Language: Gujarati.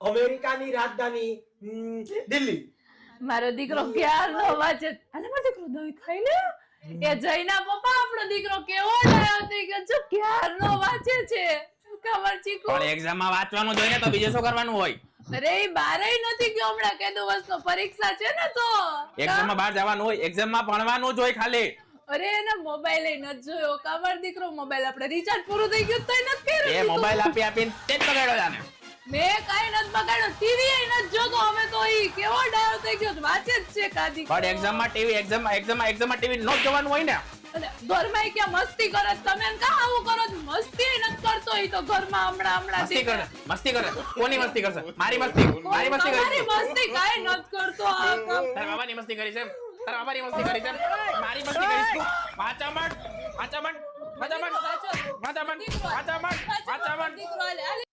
અમેરિકાની રાજધાની દિલ્હી. મારો દીકરો ક્યારનો વાંચે. અને મારો દીકરો દહીં ખાઈ લે. એ જયના પપ્પા આપણો દીકરો કેવો ડાયો થઈ ગયો છે, ક્યારનો વાંચે છે. શું ખબર ચીકુ? પણ એક્ઝામ માં વાંચવાનું જોઈએ તો બીજું શું કરવાનું હોય? અરે ઈ બારેય નથી ગયો હમણાં, કે દિવસનો પરીક્ષા છે ને તો એક્ઝામ માં બહાર જવાનું હોય, એક્ઝામ માં ભણવાનું જ હોય ખાલી. અરે એને મોબાઈલ નથી જોયો. કામર દીકરો મોબાઈલ આપણે રિચાર્જ પૂરું થઈ ગયું તોય નથી કર્યું. એ મોબાઈલ આપી તે જ બગાડ્યો જાને. મેં કાઈ નથી બગાડ્યો, ટીવી એ નથી જોતો. અમે તો ઈ કેવો ડાયો થઈ ગયો, વાંચે જ છે કાદી. પણ એક્ઝામ માં ટીવી એક્ઝામ માં ટીવી નો જોવાનું હોય ને. અને ઘરમાં ક્યાં મસ્તી કરે છે? તમે કા આવું કરો છો? મસ્તી નથી કરતો ઈ તો ઘરમાં હમણાં મસ્તી કરે. કોની મસ્તી કરશે? મારી મસ્તી કરી. તમારી મસ્તી કાઈ નથી કરતો. આ કામ તારા બાબાની મસ્તી કરી છે? તારા બાબાની મસ્તી કરી છે? મારી મસ્તી કરી છે? વાંચા માંડ. દીકરો હાલે, હાલે.